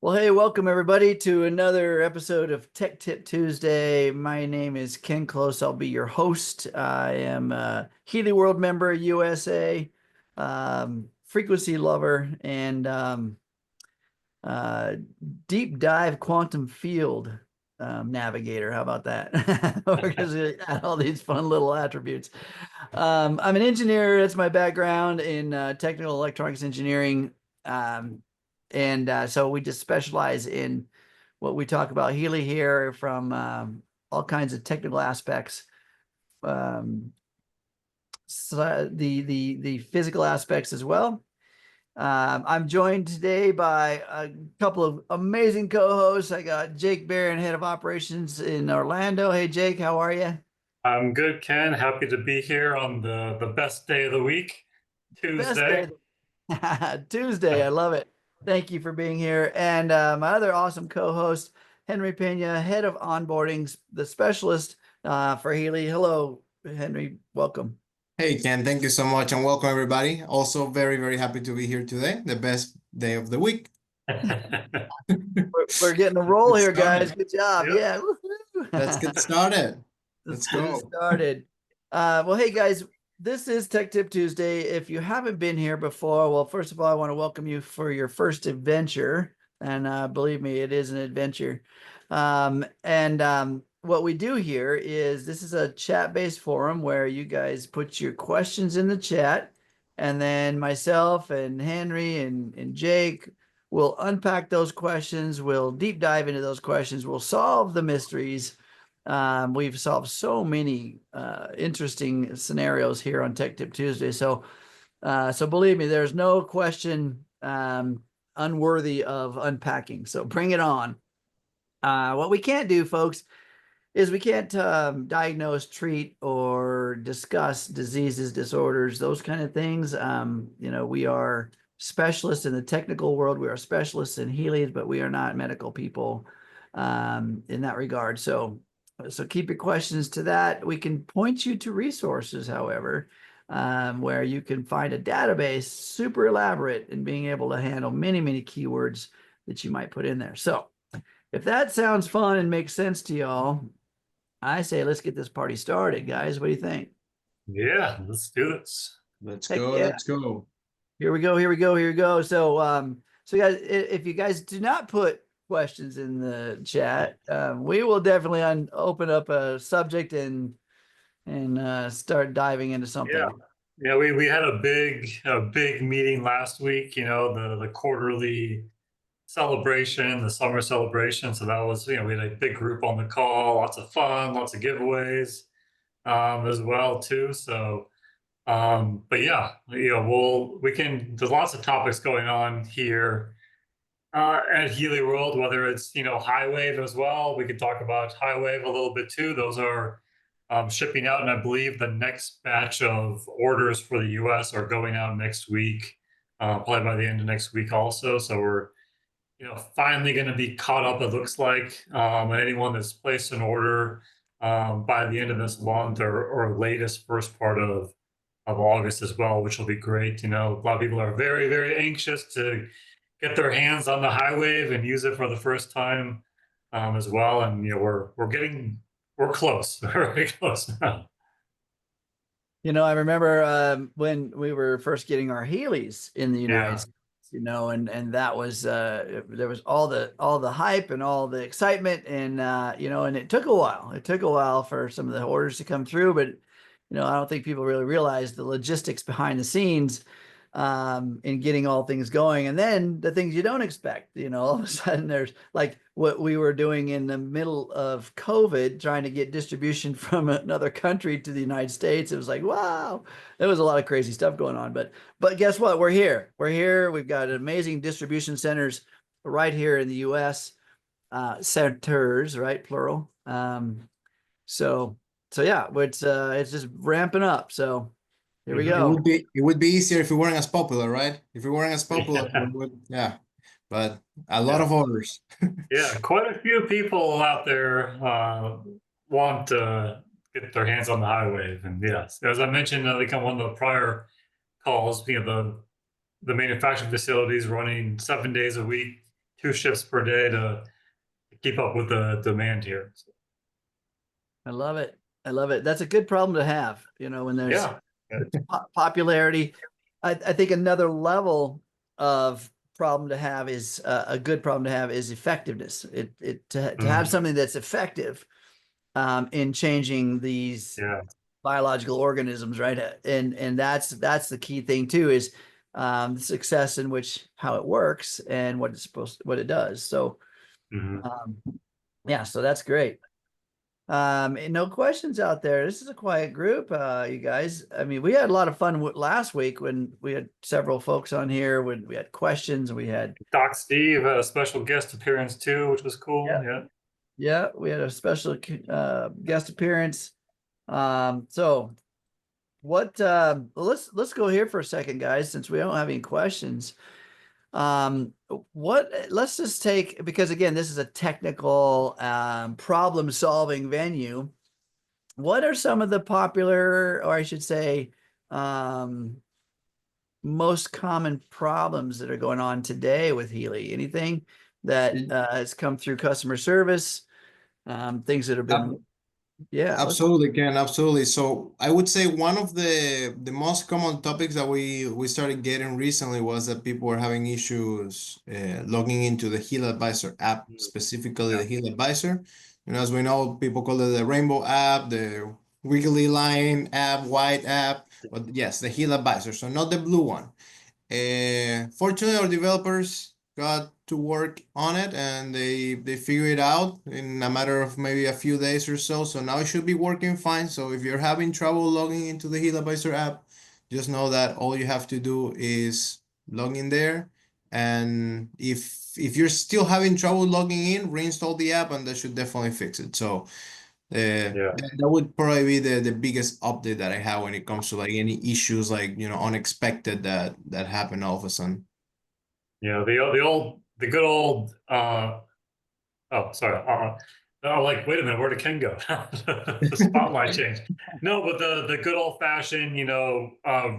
Well, hey, welcome everybody to another episode of Tech Tip Tuesday. My name is Ken Close. I'll be your host. I am a Healy World member, USA, frequency lover, and uh, deep dive quantum field navigator. How about that? We're going to add all these fun little attributes. I'm an engineer. That's my background in technical electronics engineering. So we just specialize in what we talk about Healy here from all kinds of technical aspects. So the physical aspects as well. I'm joined today by a couple of amazing co-hosts. I got Jake Barron, head of operations in Orlando. Hey, Jake, how are you? I'm good, Ken. Happy to be here on the best day of the week, Best Tuesday. day. Tuesday. I love it. Thank you for being here. And my other awesome co-host, Henry Pena, head of onboarding, the specialist for Healy. Hello, Henry. Welcome. Hey Ken, thank you so much and welcome everybody. Also very, very happy to be here today, the best day of the week. We're getting a roll Let's here, start guys. it. Good job. Yep. Yeah. Let's get started. Let's Let's get it go. started. Well, hey guys, this is Tech Tip Tuesday. If you haven't been here before, well, first of all, I want to welcome you for your first adventure. And believe me, it is an adventure. What we do here is this is a chat-based forum where you guys put your questions in the chat, and then myself and Henry and Jake will unpack those questions. We'll deep dive into those questions. We'll solve the mysteries. We've solved so many interesting scenarios here on Tech Tip Tuesday. So believe me, there's no question unworthy of unpacking. So bring it on. What we can't do, folks, is we can't diagnose, treat, or discuss diseases, disorders, those kind of things. We are specialists in the technical world. We are specialists in Healy, but we are not medical people in that regard. So keep your questions to that. We can point you to resources, however, where you can find a database super elaborate in being able to handle many, many keywords that you might put in there. So if that sounds fun and makes sense to y'all, I say let's get this party started, guys. What do you think? Yeah, let's do this. Let's Heck go. yeah. Let's go. Here we go. Here we go. Here we go. So guys, if you guys do not put questions in the chat, we will definitely open up a subject and start diving into something. Yeah. Yeah, we had a big meeting last week, the quarterly celebration, the summer celebration. So that was, we had a big group on the call, lots of fun, lots of giveaways as well too. So but yeah, there's lots of topics going on here at Healy World, whether it's, HighWave as well. We could talk about HighWave a little bit too. Those are shipping out, and I believe the next batch of orders for the US are going out next week, probably by the end of next week also. So we're, finally going to be caught up, it looks like, and anyone that's placed an order by the end of this month or latest first part of August as well, which will be great. A lot of people are very, very anxious to get their hands on the HighWave and use it for the first time as well. And we're close, we're very close now. I remember when we were first getting our Healys in the United Yeah. States, and that was there was all the hype and all the excitement, and and it took a while. It took a while for some of the orders to come through, but I don't think people really realize the logistics behind the scenes in getting all things going. And then the things you don't expect, all of a sudden there's like what we were doing in the middle of COVID, trying to get distribution from another country to the United States. It was like, wow, there was a lot of crazy stuff going on. But guess what? We're here. We're here. We've got amazing distribution centers right here in the US, centers, right? Plural. So yeah, it's just ramping up. So here we Mhm. go. It would be easier if we weren't as popular, right? If we weren't as popular, Yeah. yeah. But a lot Yeah. of orders. Yeah, quite a few people out there want to get their hands on the HighWave, and yes, as I mentioned, like on one of the prior calls, the manufacturing facilities running 7 days a week, 2 shifts per day to keep up with the demand here. So, I love it. I love it. That's a good problem to have, you know, when there's yeah. popularity. I think another level of problem to have is a good problem to have is effectiveness. To have something that's effective in changing these Yeah. biological organisms, right? And that's the key thing too, is the success in which how it works and what it's what it does. So yeah, so that's great. And no questions out there. This is a quiet group, you guys. I mean, we had a lot of fun last week when we had several folks on here, when we had questions. We had Doc Steve had a special guest appearance too, which was cool. Yeah, we had a special guest appearance. So what let's go here for a second, guys, since we don't have any questions. Let's just take, because again, this is a technical problem solving venue. What are some of the popular, or I should say, most common problems that are going on today with Healy? Anything that has come through customer service, things that have been, yeah. Absolutely, Ken. Absolutely. So I would say one of the most common topics that we started getting recently was that people were having issues logging into the Heal Advisor app, specifically the Heal Advisor. And as we know, people call it the Rainbow app, the Wiggly Line app, White app, but yes, the Heal Advisor. So not the blue one. Fortunately, our developers got to work on it and they figure it out in a matter of maybe a few days or so. So now it should be working fine. So if you're having trouble logging into the Heal Advisor app, just know that all you have to do is log in there. And if you're still having trouble logging in, reinstall the app and that should definitely fix it. So that would probably be the biggest update that I have when it comes to like any issues like, you know, unexpected that happen all of a sudden. Yeah, the good old oh, sorry. Like, wait a minute, where did Ken go? The spotlight changed. No, but the good old fashioned,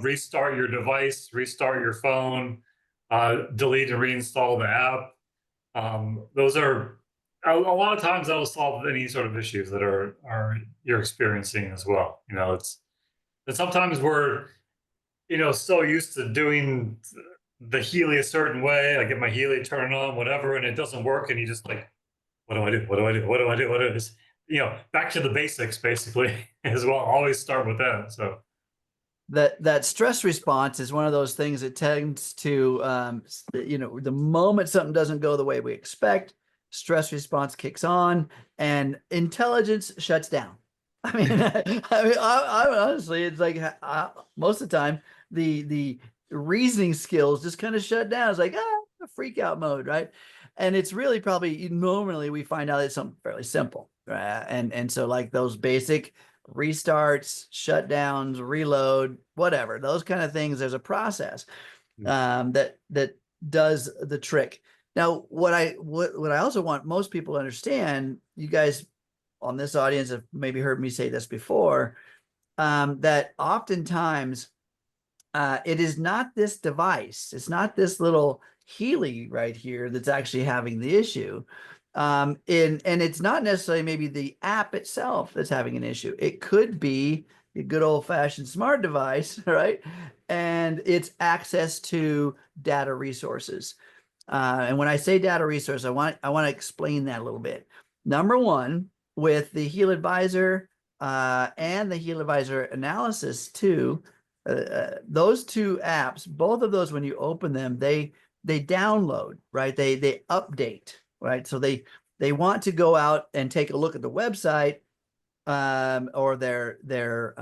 restart your device, restart your phone, delete and reinstall the app. Those are a lot of times that'll solve any sort of issues that are you're experiencing as well. It's and sometimes we're so used to doing the Healy a certain way. I get my Healy turned on, whatever, and it doesn't work, and you just like, what do I do? What do I do? What do I do? What do I do? Just, back to the basics, basically, as well. Always start with that. So that stress response is one of those things that tends to, the moment something doesn't go the way we expect, stress response kicks on and intelligence shuts down. I mean, I honestly, it's like most of the time the reasoning skills just kind of shut down. It's like freak out mode, right? And it's really probably normally we find out it's something fairly simple, right? And so like those basic restarts, shutdowns, reload, whatever, those kind of things. There's a process that does the trick. Now, what I also want most people to understand, you guys on this audience have maybe heard me say this before, that oftentimes it is not this device, it's not this little Healy right here that's actually having the issue. And it's not necessarily maybe the app itself that's having an issue. It could be a good old-fashioned smart device, right? And it's access to data resources. And when I say data resource, I want to explain that a little bit. Number one, with the Heal Advisor and the Heal Advisor Analysis too, those two apps, both of those, when you open them, they download, right? They update, right? So they want to go out and take a look at the website or their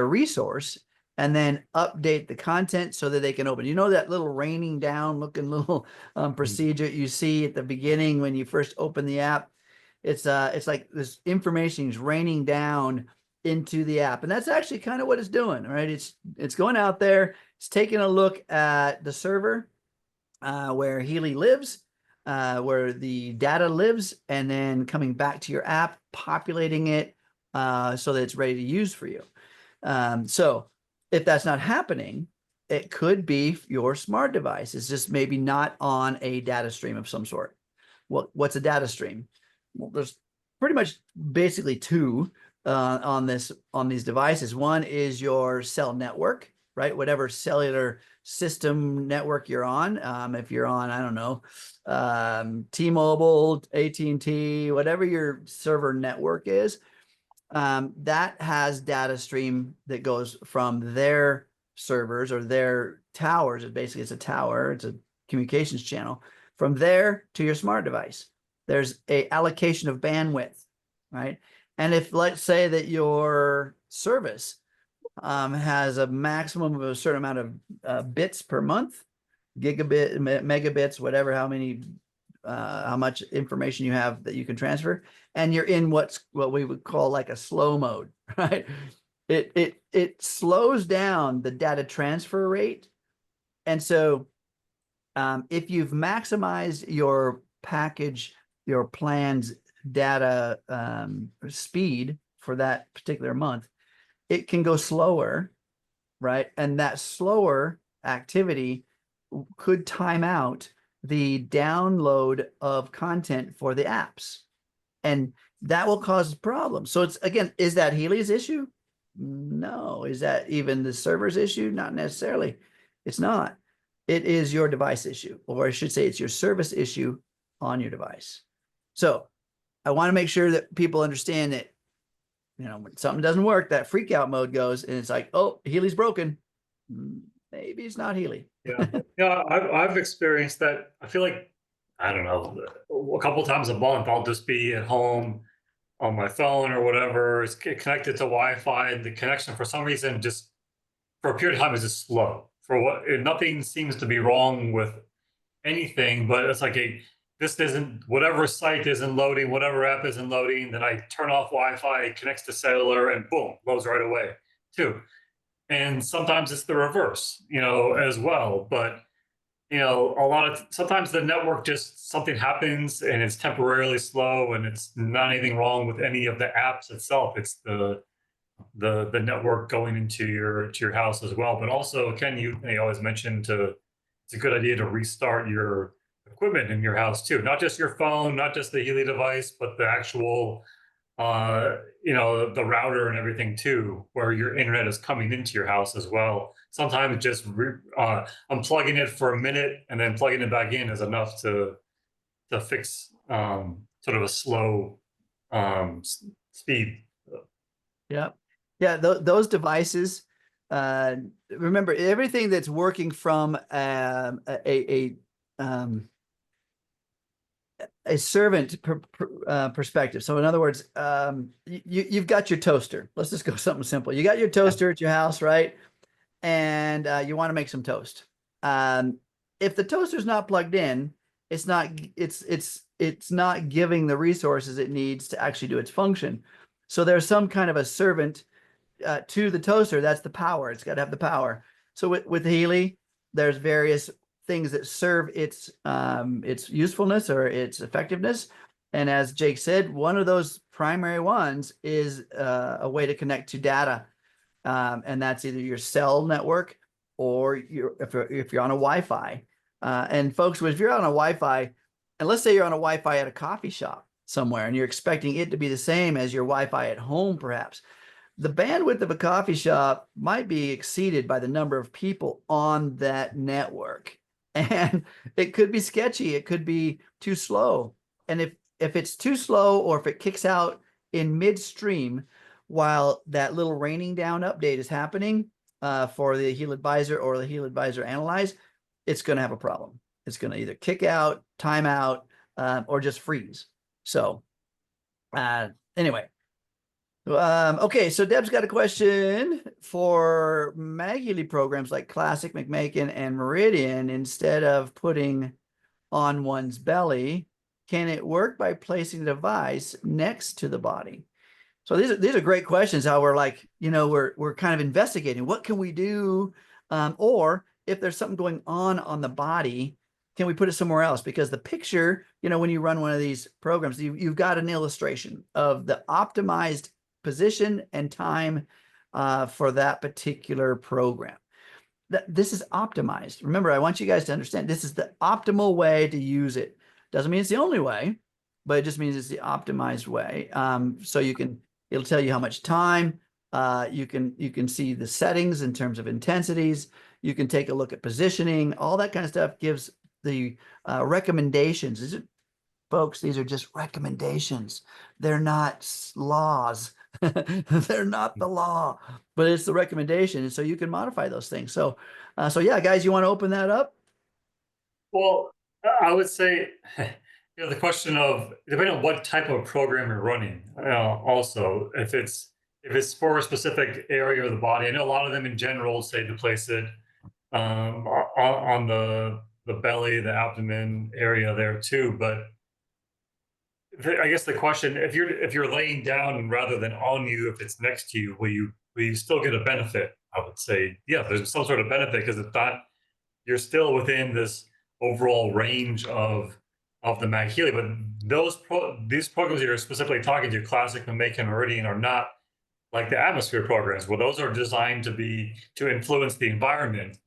resource, and then update the content so that they can open. You know that little raining down looking little procedure you see at the beginning when you first open the app? It's like this information is raining down into the app, and that's actually kind of what it's doing, right? It's going out there, it's taking a look at the server where Healy lives, where the data lives, and then coming back to your app, populating it so that it's ready to use for you. So if that's not happening, it could be your smart device. It's just maybe not on a data stream of some sort. What's a data stream? Well, there's pretty much basically two on these devices. One is your cell network, right? Whatever cellular system network you're on. If you're on, I don't know, T-Mobile, AT&T, whatever your server network is, that has data stream that goes from their servers or their towers. Basically, it's a tower. It's a communications channel. From there to your smart device, there's a allocation of bandwidth, right? And if, let's say that your service has a maximum of a certain amount of bits per month, gigabit, megabits, whatever, how much information you have that you can transfer, and you're in what we would call like a slow mode, right? It slows down the data transfer rate. And so if you've maximized your package, your plan's data speed for that particular month, it can go slower, right? And that slower activity could time out the download of content for the apps. And that will cause problems. So it's, again, is that Healy's issue? No. Is that even the server's issue? Not necessarily. It's not. It is your device issue, or I should say it's your service issue on your device. So I want to make sure that people understand that, you know, when something doesn't work, that freak out mode goes, and it's like, oh, Healy's broken. Maybe it's not Healy. Yeah, yeah, I've experienced that. I feel like, I don't know, a couple times a month, I'll just be at home on my phone or whatever. It's connected to Wi-Fi, and the connection for some reason just for a period of time is just slow. For what, nothing seems to be wrong with anything, but it's like this isn't, whatever site isn't loading, whatever app isn't loading. Then I turn off Wi-Fi, it connects to cellular, and boom, loads right away too. And sometimes it's the reverse, you know, as well. But you know, sometimes the network just, something happens and it's temporarily slow, and it's not anything wrong with any of the apps itself. It's the network going into your house as well. But also, Ken, you always mention it's a good idea to restart your equipment in your house too, not just your phone, not just the Healy device, but the actual you know, the router and everything too, where your internet is coming into your house as well. Sometimes just unplugging it for a minute and then plugging it back in is enough to fix sort of a slow speed. Yep. Yeah, those devices, remember, everything that's working from a servant perspective. So in other words, you've got your toaster. Let's just go something simple. You got your toaster at your house, right? And you want to make some toast. If the toaster's not plugged in, it's not giving the resources it needs to actually do its function. So there's some kind of a servant to the toaster. That's the power. It's got to have the power. So with Healy, there's various things that serve its usefulness or its effectiveness. And as Jake said, one of those primary ones is a way to connect to data. And that's either your cell network or if you're on a Wi-Fi. And folks, if you're on a Wi-Fi, and let's say you're on a Wi-Fi at a coffee shop somewhere, and you're expecting it to be the same as your Wi-Fi at home, perhaps, the bandwidth of a coffee shop might be exceeded by the number of people on that network. And it could be sketchy. It could be too slow. And if it's too slow, or if it kicks out in midstream while that little raining down update is happening for the Healy Advisor or the Healy Advisor Analyze, it's going to have a problem. It's going to either kick out, time out, or just freeze. So anyway. Okay, so Deb's got a question for MagHealy programs like Classic, McMakin, and Meridian. Instead of putting on one's belly, can it work by placing the device next to the body? So these are great questions. How we're like, you know, we're kind of investigating what can we do, or if there's something going on the body, can we put it somewhere else? Because the picture, you know, when you run one of these programs, you've got an illustration of the optimized position and time for that particular program. this is optimized. Remember, I want you guys to understand this is the optimal way to use it. Doesn't mean it's the only way, but it just means it's the optimized way. So it'll tell you how much time. You can see the settings in terms of intensities. You can take a look at positioning. All that kind of stuff gives the recommendations. Folks, these are just recommendations. They're not laws. They're not the law, but it's the recommendation. And so you can modify those things. So yeah, guys, you want to open that up? Well, I would say, the question of depending on what type of program you're running, also if it's for a specific area of the body. I know a lot of them in general say to place it on the belly, the abdomen area there too. But I guess the question, if you're laying down rather than on you, if it's next to you, will you still get a benefit? I would say, yeah, there's some sort of benefit, because if not, you're still within this overall range of the MagHealy. But these programs you're specifically talking to, classic, McMakin, Meridian, are not like the atmosphere programs. Well, those are designed to influence the environment.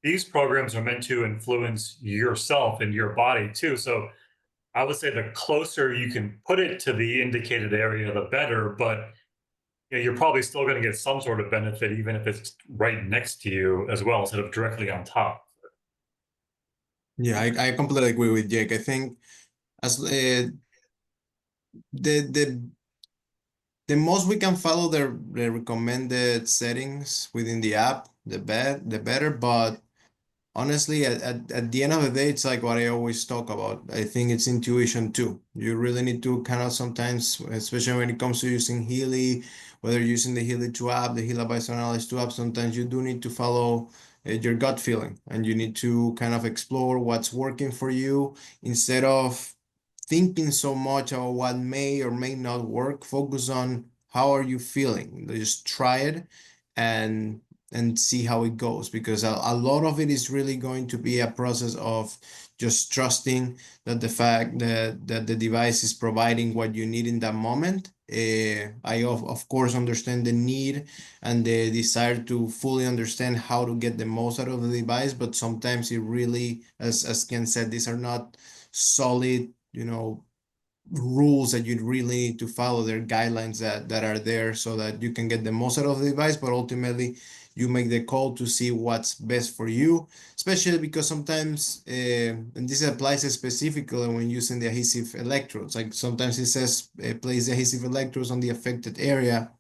These programs are meant to influence yourself and your body too. So I would say the closer you can put it to the indicated area, the better. But you're probably still going to get some sort of benefit, even if it's right next to you as well, instead of directly on top. Yeah, I completely agree with Jake. I think as the most we can follow the recommended settings within the app, the better. But honestly, at the end of the day, it's like what I always talk about. I think it's intuition too. You really need to kind of sometimes, especially when it comes to using Healy, whether you're using the Healy 2 app, the Healy Advisor Analyze 2 app, sometimes you do need to follow your gut feeling, and you need to kind of explore what's working for you instead of thinking so much about what may or may not work. Focus on how are you feeling. Just try it and see how it goes, because a lot of it is really going to be a process of just trusting that the fact that the device is providing what you need in that moment. I of course understand the need and the desire to fully understand how to get the most out of the device, but sometimes it really, as Ken said, these are not solid, rules that you really need to follow. Their guidelines that are there so that you can get the most out of the device, but ultimately you make the call to see what's best for you, especially because sometimes, and this applies specifically when using the adhesive electrodes, like sometimes it says place the adhesive electrodes on the affected area,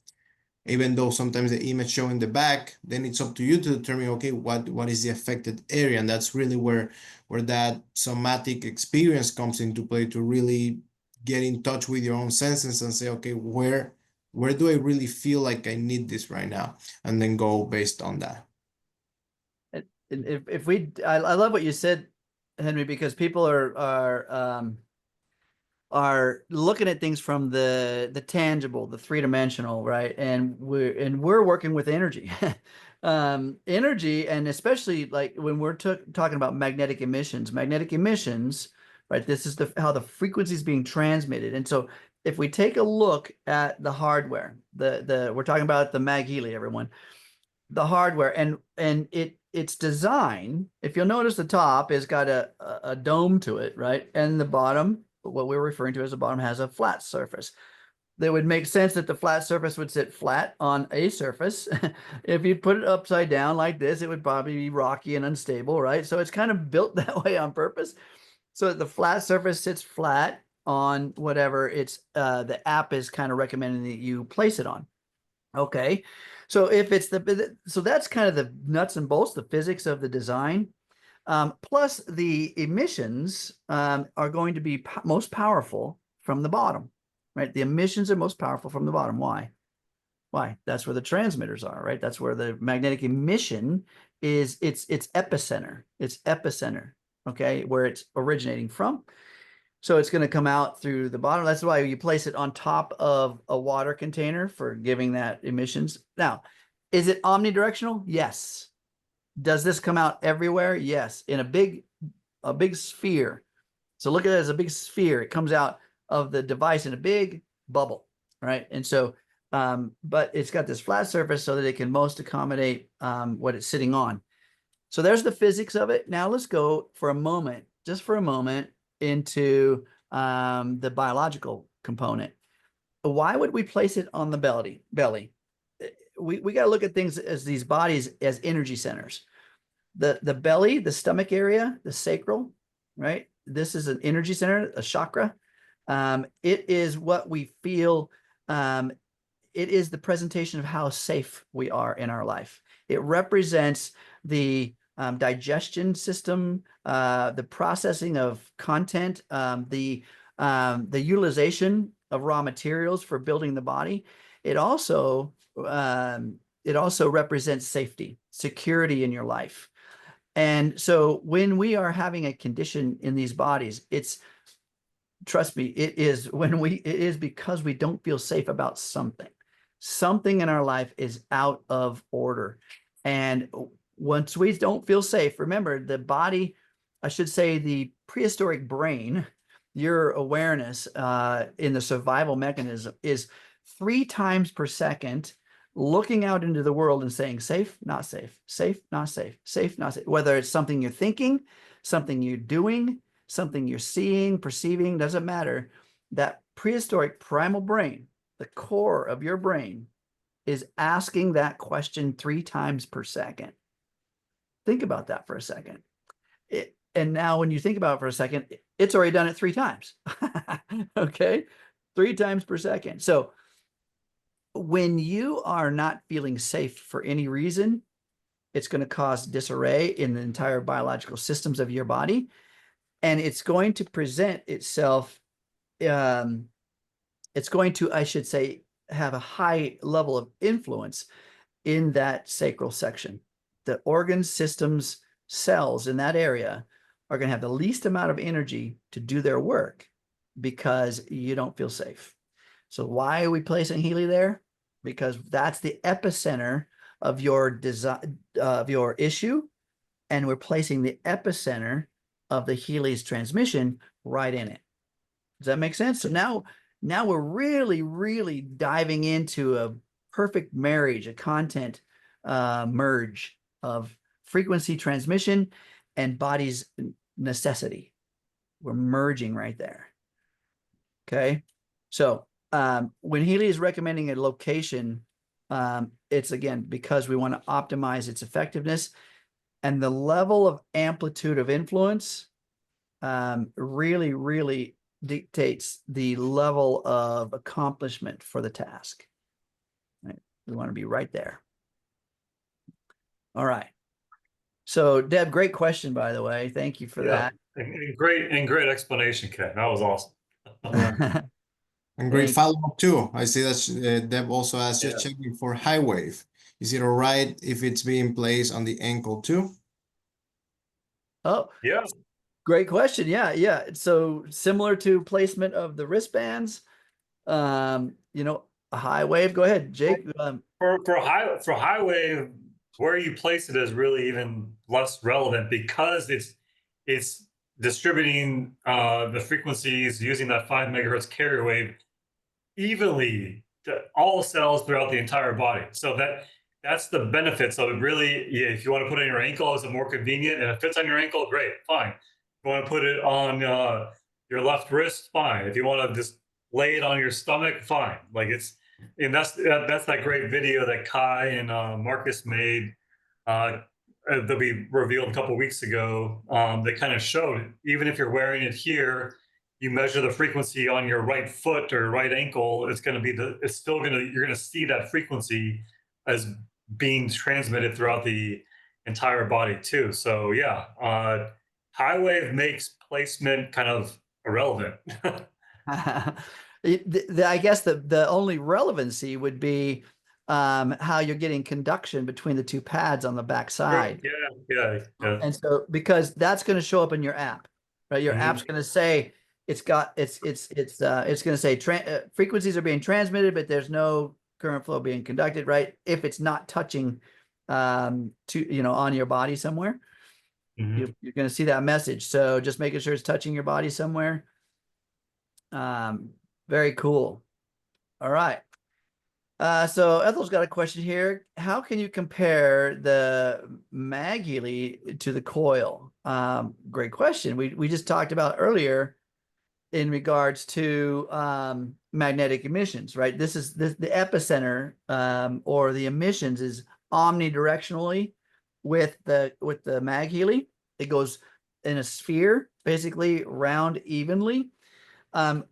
even though sometimes the image show in the back. Then it's up to you to determine, okay, what is the affected area. And that's really where that somatic experience comes into play, to really get in touch with your own senses and say, okay, where do I really feel like I need this right now? And then go based on that. I love what you said, Henry, because people are looking at things from the tangible, the three-dimensional, right? And we're working with energy. Energy, and especially like when we're talking about magnetic emissions, right? This is how the frequency is being transmitted. And so if we take a look at the hardware, we're talking about the MagHealy, everyone, the hardware, and its design, if you'll notice, the top has got a dome to it, right? And the bottom, what we're referring to as the bottom, has a flat surface. That would make sense that the flat surface would sit flat on a surface. If you put it upside down like this, it would probably be rocky and unstable, right? So it's kind of built that way on purpose, so that the flat surface sits flat on whatever the app is kind of recommending that you place it on. Okay, so if it's so that's kind of the nuts and bolts, the physics of the design. Plus the emissions are going to be most powerful from the bottom, right? The emissions are most powerful from the bottom. Why? That's where the transmitters are, right? That's where the magnetic emission is. It's epicenter. Okay, where it's originating from. So it's going to come out through the bottom. That's why you place it on top of a water container for giving that emissions. Now, is it omnidirectional? Yes. Does this come out everywhere? Yes. In a big sphere. So look at it as a big sphere. It comes out of the device in a big bubble, right? And so, but it's got this flat surface so that it can most accommodate what it's sitting on. So there's the physics of it. Now let's go for a moment, just for a moment, into the biological component. Why would we place it on the belly? We got to look at things as these bodies as energy centers. The belly, the stomach area, the sacral, right? This is an energy center, a chakra. It is what we feel. It is the presentation of how safe we are in our life. It represents the digestion system, the processing of content, the utilization of raw materials for building the body. It also represents safety, security in your life. And so when we are having a condition in these bodies, trust me, it is because we don't feel safe about something. Something in our life is out of order. And once we don't feel safe, remember the body, I should say the prehistoric brain, your awareness in the survival mechanism is 3 times per second looking out into the world and saying safe, not safe, safe, not safe, safe, not safe. Whether it's something you're thinking, something you're doing, something you're seeing, perceiving, doesn't matter. That prehistoric primal brain, the core of your brain, is asking that question 3 times per second. Think about that for a second. And now when you think about it for a second, it's already done it 3 times. Okay, 3 times per second. So when you are not feeling safe for any reason, it's going to cause disarray in the entire biological systems of your body. And it's going to present itself, it's going to, I should say, have a high level of influence in that sacral section. The organs, systems, cells in that area are going to have the least amount of energy to do their work because you don't feel safe. So why are we placing Healy there? Because that's the epicenter of your design, of your issue, and we're placing the epicenter of the Healy's transmission right in it. Does that make sense? So now we're really diving into a perfect marriage, a content merge of frequency transmission and body's necessity. We're merging right there. Okay. So when Healy is recommending a location, it's again because we want to optimize its effectiveness, and the level of amplitude of influence really dictates the level of accomplishment for the task. Right? We want to be right there. All right. So Deb, great question, by the way. Thank you for that. And great explanation, Ken. That was awesome. And great follow-up too. I see that Deb also asked, just Yeah. checking for HighWave. Is it all right if it's being placed on the ankle too? Oh, Yeah. great question. Yeah. So similar to placement of the wristbands, you know, a HighWave. Go ahead, Jake. For HighWave, where you place it is really even less relevant because it's distributing the frequencies using that 5 megahertz carrier wave evenly to all cells throughout the entire body. So that's the benefit. So really, yeah, if you want to put it on your ankle, is it more convenient? And if it fits on your ankle, great, fine. If you want to put it on your left wrist, fine. If you want to just lay it on your stomach, fine. Like and that's that great video that Kai and Marcus made that we revealed a couple weeks ago. That kind of showed even if you're wearing it here, you measure the frequency on your right foot or right ankle, it's going to be you're going to see that frequency as being transmitted throughout the entire body too. So yeah, HighWave makes placement kind of irrelevant. I guess the only relevancy would be how you're getting conduction between the 2 pads on the back side. Yeah. And so because that's going to show up in your app, right? Your app's going to say it's going to say frequencies are being transmitted, but there's no current flow being conducted, right? If it's not touching on your body somewhere, you're going to see that message. So just making sure it's touching your body somewhere. Very cool. All right. So Ethel's got a question here. How can you compare the MagHealy to the Coil? Great question. We just talked about earlier in regards to magnetic emissions, right? This is the epicenter or the emissions is omnidirectionally with the MagHealy. It goes in a sphere, basically round evenly. And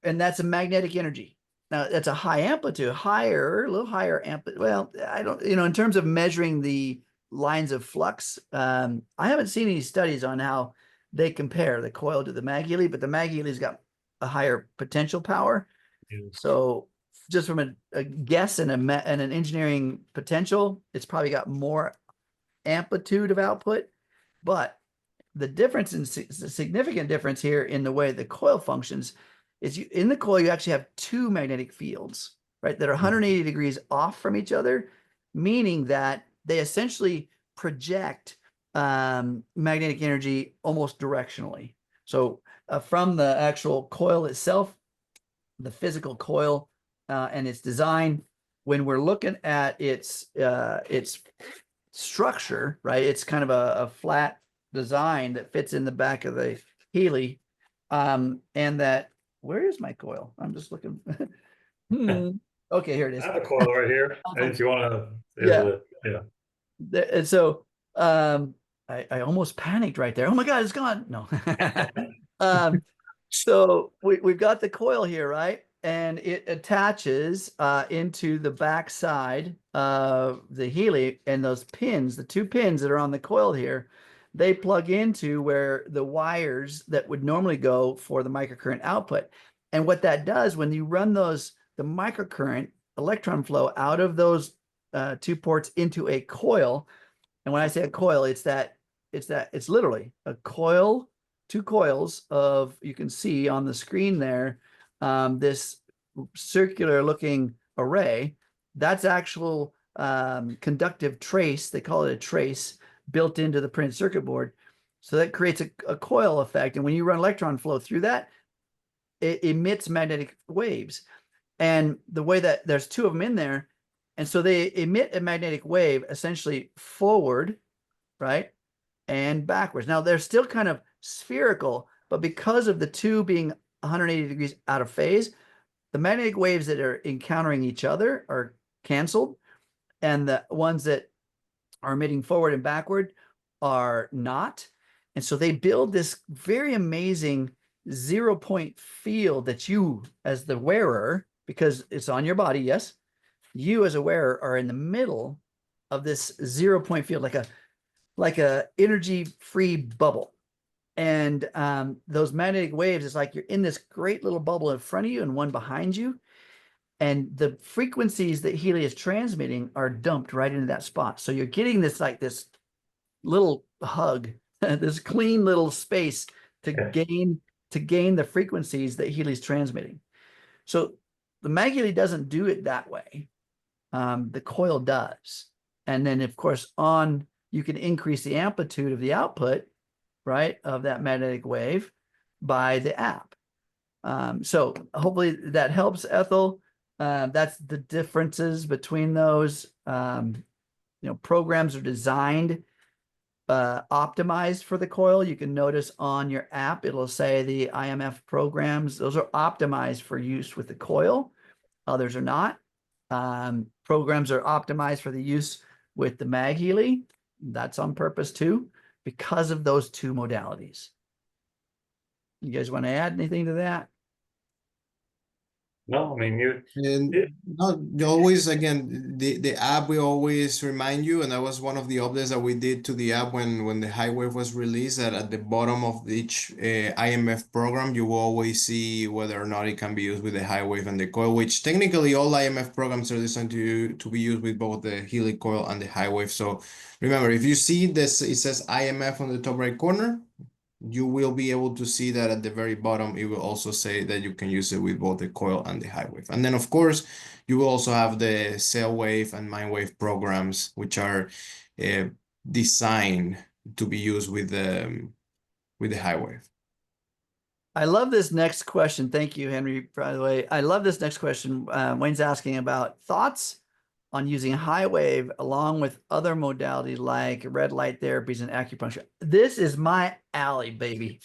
that's a magnetic energy. Now that's a high amplitude, a little higher amplitude. Well, I don't, in terms of measuring the lines of flux, I haven't seen any studies on how they compare the Coil to the MagHealy, but the MagHealy's got a higher potential power. So just from a guess and an engineering potential, it's probably got more amplitude of output, but the difference the significant difference here in the way the Coil functions is in the Coil, you actually have two magnetic fields, right? That are 180 degrees off from each other, meaning that they essentially project magnetic energy almost directionally. So from the actual Coil itself, the physical Coil and its design, when we're looking at its structure, right? It's kind of a flat design that fits in the back of the Healy. And that, where is my Coil? I'm just looking. Okay, here it I is. have a coil right here. If you want to, yeah. And so I almost panicked right there. Oh my God, it's gone. No. So we've got the Coil here, right? And it attaches into the back side of the Healy, and those pins, the two pins that are on the Coil here, they plug into where the wires that would normally go for the microcurrent output. And what that does when you run the microcurrent electron flow out of those two ports into a coil, and when I say a coil, it's literally a coil, two coils of, you can see on the screen there, this circular looking array. That's actual conductive trace. They call it a trace built into the printed circuit board. So that creates a coil effect. And when you run electron flow through that, it emits magnetic waves. And the way that there's two of them in there, and so they emit a magnetic wave essentially forward, right, and backwards. Now they're still kind of spherical, but because of the two being 180 degrees out of phase, the magnetic waves that are encountering each other are canceled, and the ones that are emitting forward and backward are not. And so they build this very amazing 0-point field that you, as the wearer, because it's on your body, yes, you as a wearer are in the middle of this 0-point field, like a energy-free bubble. And those magnetic waves, it's like you're in this great little bubble in front of you and one behind you. And the frequencies that Healy is transmitting are dumped right into that spot. So you're getting this little hug, this clean little space to gain the frequencies that Healy's transmitting. So the MagHealy doesn't do it that way. The Coil does. And then of course you can increase the amplitude of the output, right, of that magnetic wave by the app. So hopefully that helps, Ethel. That's the differences between those. Programs are designed, optimized for the Coil. You can notice on your app, it'll say the IMF programs. Those are optimized for use with the Coil. Others are not. Programs are optimized for the use with the MagHealy. That's on purpose too, because of those two modalities. You guys want to add anything to that? No, I mean, always, again, the app will always remind you, and that was one of the updates that we did to the app when the HighWave was released, that at the bottom of each IMF program, you will always see whether or not it can be used with the HighWave and the Coil, which technically all IMF programs are designed to be used with both the Healy Coil and the HighWave. So remember, if you see this, it says IMF on the top right corner, you will be able to see that at the very bottom, it will also say that you can use it with both the Coil and the HighWave. And then, of course, you will also have the CellWave and MindWave programs, which are designed to be used with the HighWave. I love this next question. Thank you, Henry, by the way. I love this next question. Wayne's asking about thoughts on using HighWave along with other modalities like red light therapies and acupuncture. This is my alley, baby.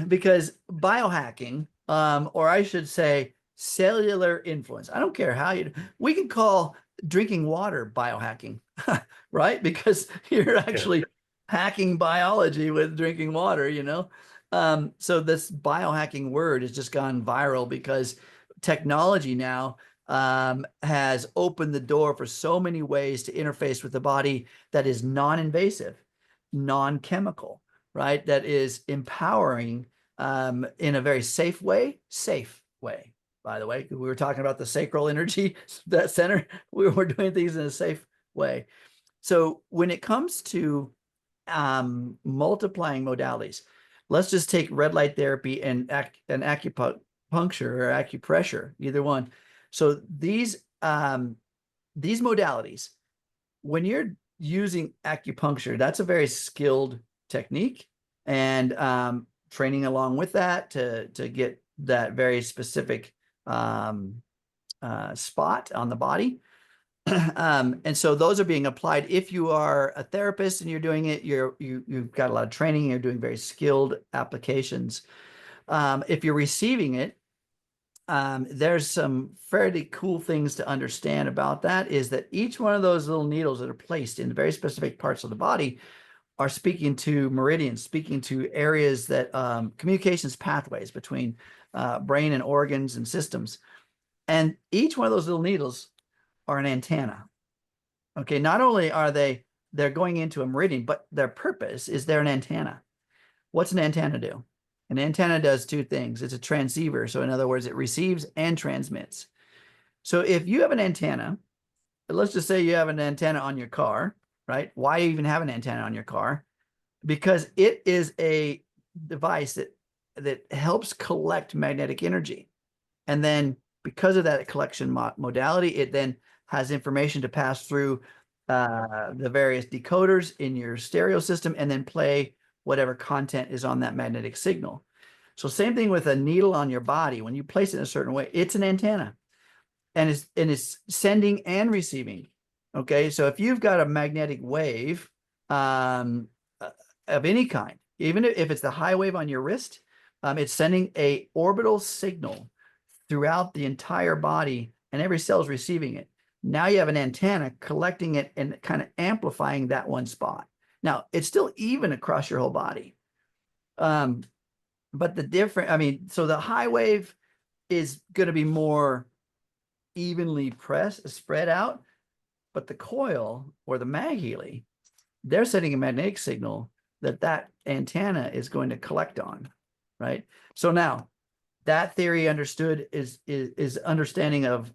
because biohacking, or I should say cellular influence. I don't care how we can call drinking water biohacking, right? Because you're actually hacking biology with drinking water, you know? So this biohacking word has just gone viral because technology now has opened the door for so many ways to interface with the body that is non-invasive, non-chemical, right? That is empowering in a very safe way, by the way. We were talking about the sacral energy, that center. We're doing things in a safe way. So when it comes to multiplying modalities, let's just take red light therapy and acupuncture or acupressure, either one. So these modalities, when you're using acupuncture, that's a very skilled technique, and training along with that to get that very specific spot on the body. And so those are being applied. If you are a therapist and you're doing it, you've got a lot of training, you're doing very skilled applications. If you're receiving it, there's some fairly cool things to understand about that, is that each one of those little needles that are placed in very specific parts of the body are speaking to meridians, speaking to areas that communications pathways between brain and organs and systems. And each one of those little needles are an antenna. Okay, not only are they're going into a meridian, but their purpose is they're an antenna. What's an antenna do? An antenna does two things. It's a transceiver. So in other words, it receives and transmits. So if you have an antenna, let's just say you have an antenna on your car, right? Why even have an antenna on your car? Because it is a device that helps collect magnetic energy. And then because of that collection modality, it then has information to pass through the various decoders in your stereo system and then play whatever content is on that magnetic signal. So same thing with a needle on your body. When you place it in a certain way, it's an antenna, and it's sending and receiving. Okay, so if you've got a magnetic wave of any kind, even if it's the HighWave on your wrist, it's sending a orbital signal throughout the entire body, and every cell is receiving it. Now you have an antenna collecting it and kind of amplifying that one spot. Now it's still even across your whole body. But the different, I mean, so the HighWave is going to be more evenly spread out, but the Coil or the MagHealy, they're sending a magnetic signal that antenna is going to collect on, right? So now that theory understood is understanding of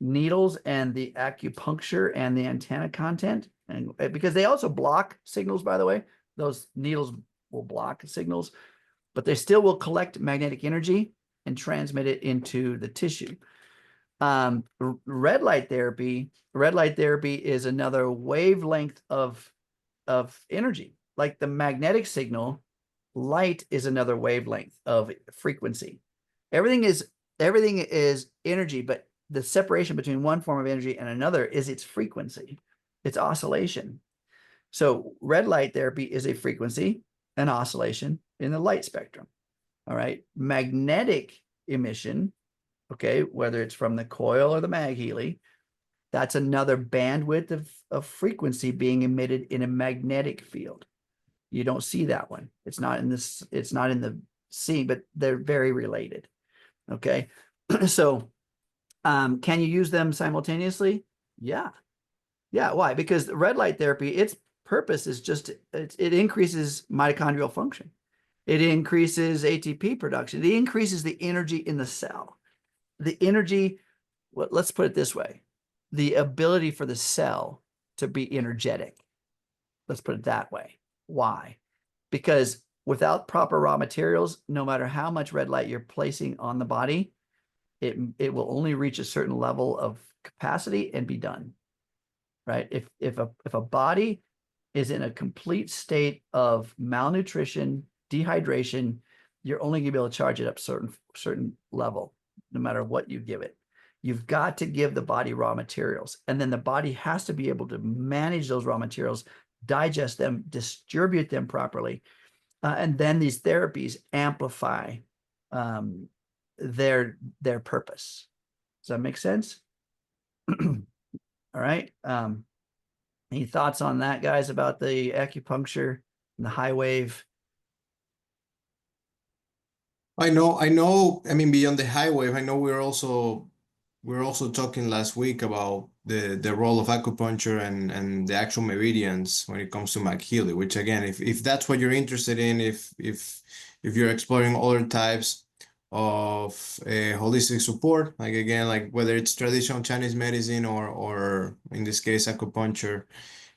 needles and the acupuncture and the antenna content, and because they also block signals, by the way, those needles will block signals, but they still will collect magnetic energy and transmit it into the tissue. Red light therapy is another wavelength of energy. Like the magnetic signal, light is another wavelength of frequency. Everything is energy, but the separation between one form of energy and another is its frequency, its oscillation. So red light therapy is a frequency, an oscillation in the light spectrum. All right. Magnetic emission, okay, whether it's from the Coil or the MagHealy, that's another bandwidth of frequency being emitted in a magnetic field. You don't see that one. It's not in the scene, but they're very related. Okay. So can you use them simultaneously? Yeah. Yeah. Why? Because the red light therapy, its purpose is just, it increases mitochondrial function. It increases ATP production. It increases the energy in the cell. The energy, well, let's put it this way, the ability for the cell to be energetic. Let's put it that way. Why? Because without proper raw materials, no matter how much red light you're placing on the body, it will only reach a certain level of capacity and be done. Right? If a body is in a complete state of malnutrition, dehydration, you're only gonna be able to charge it up certain level, no matter what you give it. You've got to give the body raw materials, and then the body has to be able to manage those raw materials, digest them, distribute them properly, and then these therapies amplify their purpose. Does that make sense? All right. Any thoughts on that, guys, about the acupuncture and the HighWave? I know, I mean, beyond the HighWave, I know we're also talking last week about the role of acupuncture and the actual meridians when it comes to MagHealy, which again, if that's what you're interested in, if you're exploring other types of holistic support, like again, like whether it's traditional Chinese medicine or in this case acupuncture,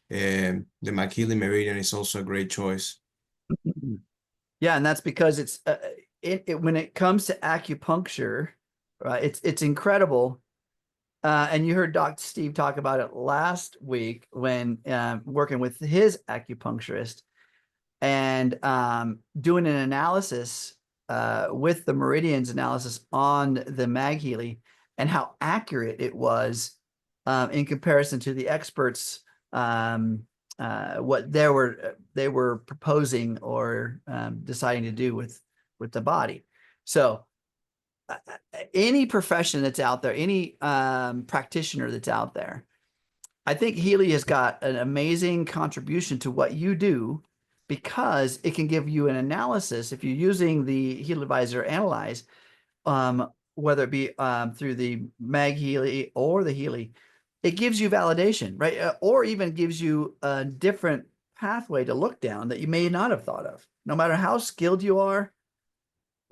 the MagHealy Meridian is also a great choice. Yeah, and that's because it's when it comes to acupuncture, it's incredible. And you heard Dr. Steve talk about it last week when working with his acupuncturist and doing an analysis with the meridians analysis on the MagHealy and how accurate it was in comparison to the experts what they were proposing or deciding to do with the body. So any profession that's out there, any practitioner that's out there, I think Healy has got an amazing contribution to what you do because it can give you an analysis if you're using the Healy Advisor Analyze, whether it be through the MagHealy or the Healy. It gives you validation, right? Or even gives you a different pathway to look down that you may not have thought of. No matter how skilled you are,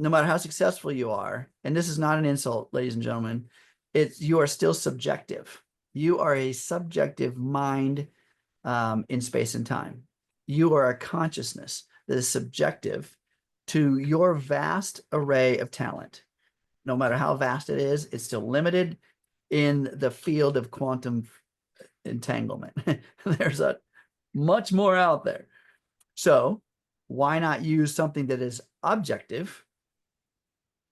no matter how successful you are, and this is not an insult, ladies and gentlemen, you are still subjective. You are a subjective mind in space and time. You are a consciousness that is subjective to your vast array of talent. No matter how vast it is, it's still limited in the field of quantum entanglement. There's a much more out there. So why not use something that is objective,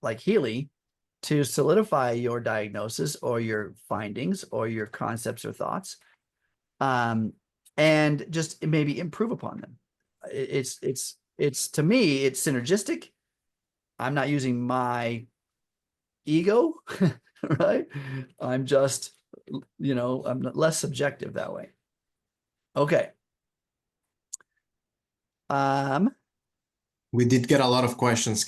like Healy, to solidify your diagnosis or your findings or your concepts or thoughts, and just maybe improve upon them. It's to me, it's synergistic. I'm not using my ego, right? I'm just, I'm less subjective that way. Okay. We did get a lot of questions.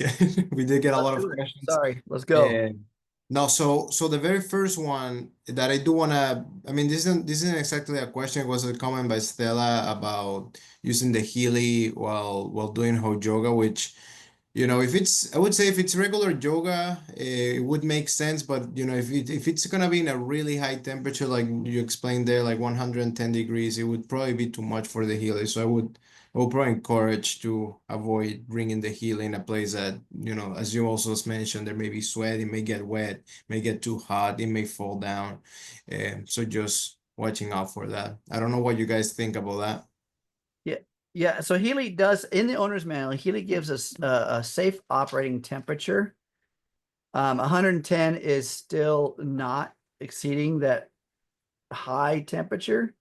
We did get a lot of Let's do it. questions. Sorry, let's go. No, so the very first one that I do wanna, I mean, this isn't exactly a question. It was a comment by Stella about using the Healy while doing hot yoga, which, if it's, I would say if it's regular yoga, it would make sense. But if it's gonna be in a really high temperature, like you explained there, like 110 degrees, it would probably be too much for the Healy. So I would probably encourage to avoid bringing the Healy in a place that, as you also mentioned, there may be sweat, it may get wet, may get too hot, it may fall down. So just watching out for that. I don't know what you guys think about that. Yeah, so Healy does, in the owner's manual, Healy gives us a safe operating temperature. 110 is still not exceeding that high temperature.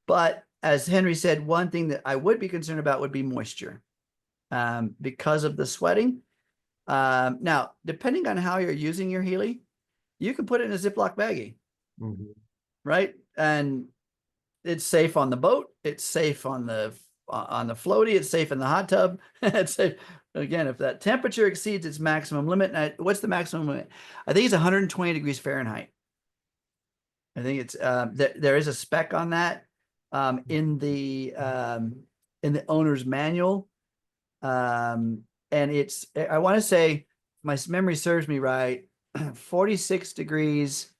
But as Henry said, one thing that I would be concerned about would be moisture because of the sweating. Now, depending on how you're using your Healy, you can put it in a Ziploc baggie, right? And it's safe on the boat. It's safe on the floaty. It's safe in the hot tub. It's safe. Again, if that temperature exceeds its maximum limit, what's the maximum limit? I think it's 120 degrees Fahrenheit. I think it's there is a spec on that in the owner's manual, and it's, I want to say, if my memory serves me right, 46 degrees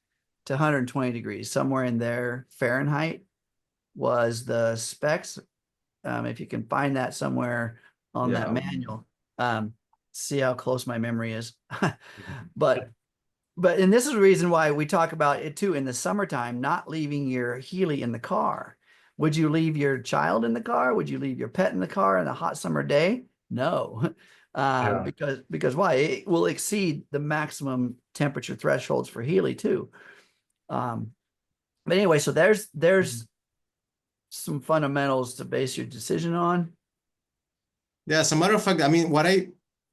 to 120 degrees, somewhere in there, Fahrenheit was the specs. If you can find that somewhere on that manual, see how close my memory is. But and this is the reason why we talk about it too in the summertime, not leaving your Healy in the car, Would you leave your child in the car? Would you leave your pet in the car on a hot summer day? No. Yeah. Because why? It will exceed the maximum temperature thresholds for Healy too. But anyway, so there's some fundamentals to base your decision on. Yeah, as a matter of fact, I mean,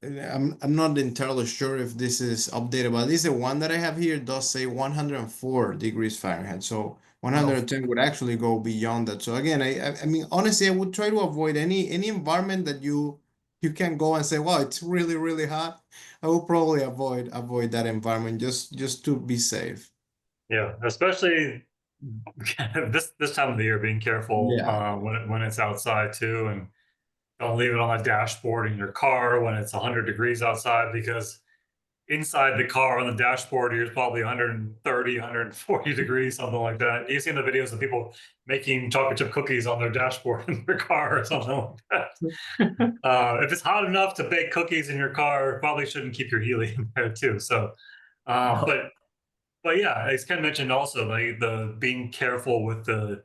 I'm not entirely sure if this is updated, but at least the one that I have here does say 104 degrees Fahrenheit. So 110 would actually go beyond that. So again, I mean, honestly, I would try to avoid any environment that you can go and say, wow, it's really, really hot. I will probably avoid that environment just to be safe. Yeah, especially this time of the year, being careful Yeah. when it's outside too, and don't leave it on the dashboard in your car when it's 100 degrees outside, because inside the car on the dashboard here's probably 130, 140 degrees, something like that. You've seen the videos of people making chocolate chip cookies on their dashboard in their car or something like that. If it's hot enough to bake cookies in your car, probably shouldn't keep your Healy in there too. So, No. but yeah, as Ken mentioned also, like the being careful with the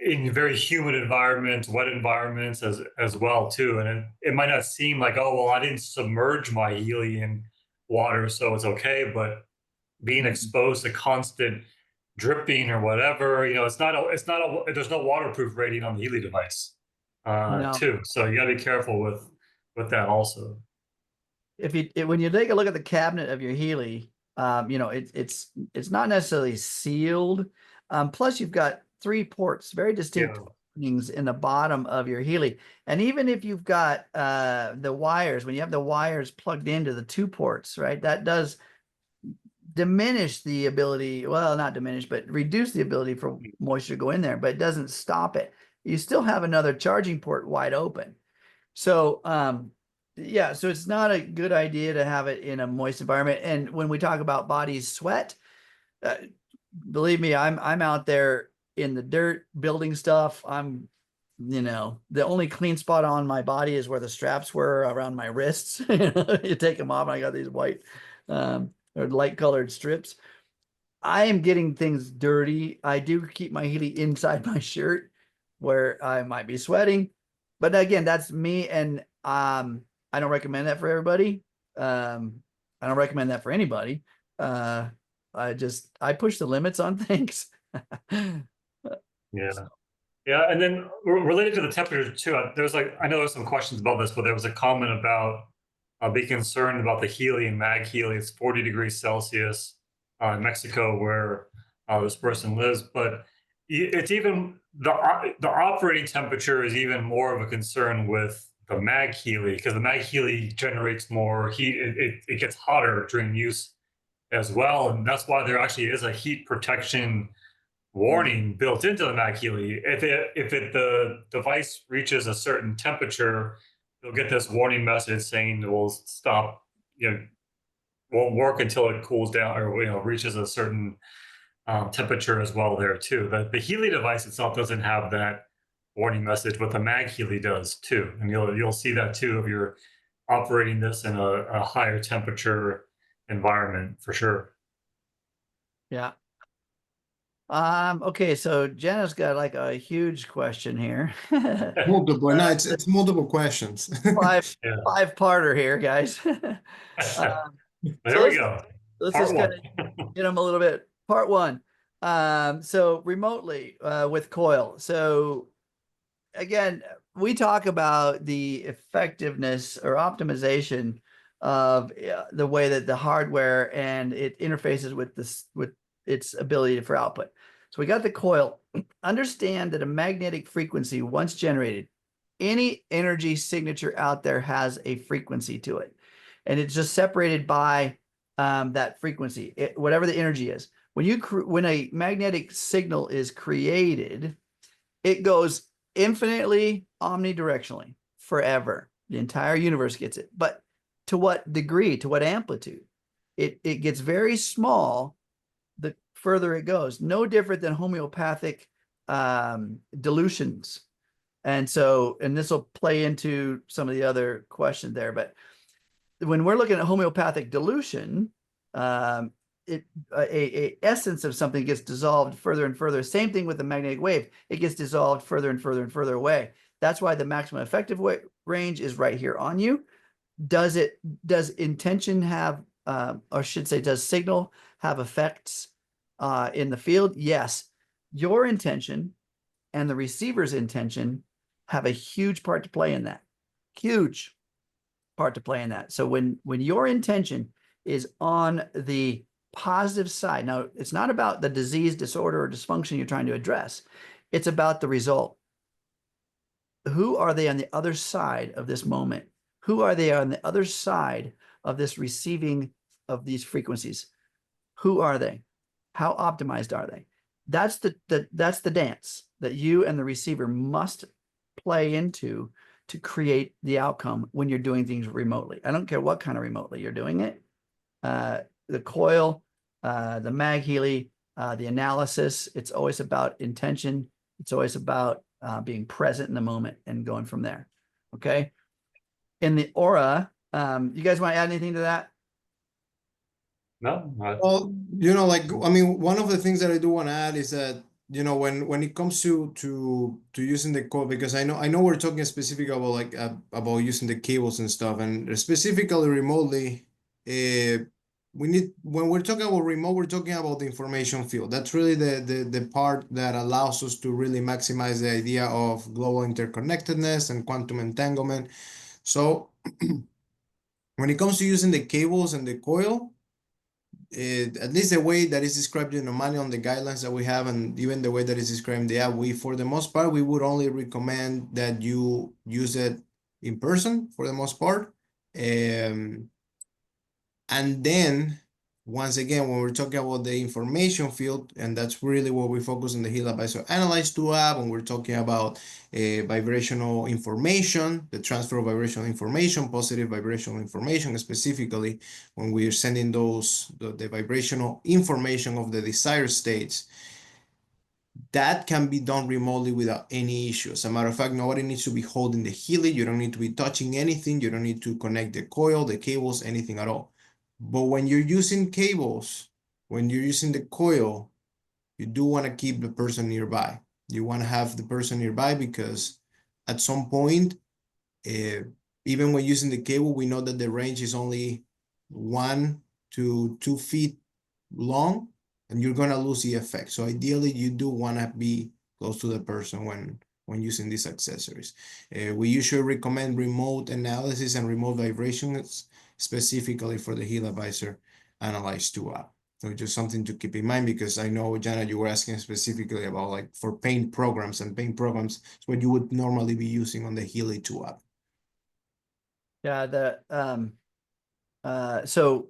in very humid environments, wet environments as well too. And it might not seem like, oh well, I didn't submerge my Healy in water, so it's okay. But being exposed to constant dripping or whatever, it's not there's no waterproof rating on the Healy device, No. too. So you got to be careful with that also. When you take a look at the cabinet of your Healy, it's not necessarily sealed. Plus you've got 3 ports, very distinct openings in the bottom of your Healy. And even if you've got the wires, when you have the wires plugged into the 2 ports, right, that does diminish the ability, well, not diminish, but reduce the ability for moisture to go in there, but it doesn't stop it. You still have another charging port wide open. So, yeah, so it's not a good idea to have it in a moist environment. And when we talk about bodies sweat, believe me, I'm out there in the dirt building stuff. The only clean spot on my body is where the straps were around my wrists. You take them off and I got these white or light colored strips. I am getting things dirty. I do keep my Healy inside my shirt where I might be sweating. But again, that's me, and I don't recommend that for everybody. I don't recommend that for anybody. I push the limits on things. Yeah. Yeah, and then related to the temperature too, I know there's some questions about this, but there was a comment about being concerned about the Healy and MagHealy. It's 40 degrees Celsius in Mexico where this person lives, but it's even the operating temperature is even more of a concern with the MagHealy, because the MagHealy generates more heat. It gets hotter during use as well, and that's why there actually is a heat protection warning built into the MagHealy. If the device reaches a certain temperature, you'll get this warning message saying it will stop, won't work until it cools down or reaches a certain temperature as well there too. The Healy device itself doesn't have that warning message, but the MagHealy does too, and you'll see that too if you're operating this in a higher temperature environment for sure. Yeah. Okay, so Jenna's got like a huge question here. Multiple. No, it's multiple questions. Five-parter here, guys. There we go. Let's Part just kind of get them a little bit. Part 1. So remotely with Coil. So again, we talk about the effectiveness or optimization of the way that the hardware and it interfaces with its ability for output. So we got the coil. Understand that a magnetic frequency, once generated, any energy signature out there has a frequency to it, and it's just separated by that frequency, whatever the energy is. When a magnetic signal is created, it goes infinitely omnidirectionally forever. The entire universe gets it. But to what degree, to what amplitude? It gets very small the further it goes. No different than homeopathic dilutions. And this will play into some of the other questions there. But when we're looking at homeopathic dilution, a essence of something gets dissolved further and further. Same thing with the magnetic wave. It gets dissolved further and further and further away. That's why the maximum effective range is right here on you. Does intention have, or should say, does signal have effects in the field? Yes. Your intention and the receiver's intention have a huge part to play in that. Huge part to play in that. So when your intention is on the positive side, now it's not about the disease, disorder, or dysfunction you're trying to address. It's about the result. Who are they on the other side of this moment? Who are they on the other side of this receiving of these frequencies? Who are they? How optimized are they? That's the dance that you and the receiver must play into to create the outcome when you're doing things remotely. I don't care what kind of remotely you're doing it. The Coil, the MagHealy, the analysis, it's always about intention. It's always about being present in the moment and going from there. Okay. In the aura, you guys want to add anything to that? No, Well, like, I mean, one of the things that I do want to add is that, when it comes to using the code, because I know we're talking specific about like about using the cables and stuff, and specifically remotely, when we're talking about remote, we're talking about the information field. That's really the part that allows us to really maximize the idea of global interconnectedness and quantum entanglement. So when it comes to using the cables and the coil, at least the way that is described in the manual and the guidelines that we have, and even the way that is described in the app, for the most part, we would only recommend that you use it in person for the most part. And then, once again, when we're talking about the information field, and that's really what we focus on the Healy Advisor Analyze 2 app, when we're talking about vibrational information, the transfer of vibrational information, positive vibrational information, specifically when we're sending the vibrational information of the desired states, that can be done remotely without any issue. As a matter of fact, nobody needs to be holding the Healy. You don't need to be touching anything. You don't need to connect the coil, the cables, anything at all. But when you're using cables, when you're using the coil, you do want to keep the person nearby. You want to have the person nearby because at some point, even when using the cable, we know that the range is only 1 to 2 feet long, and you're going to lose the effect. So ideally, you do want to be close to the person when using these accessories. We usually recommend remote analysis and remote vibrations specifically for the Healy Advisor Analyze 2 app. So just something to keep in mind, because I know, Jana, you were asking specifically about like for paint programs, and paint programs is what you would normally be using on the Healy 2 app. Yeah, so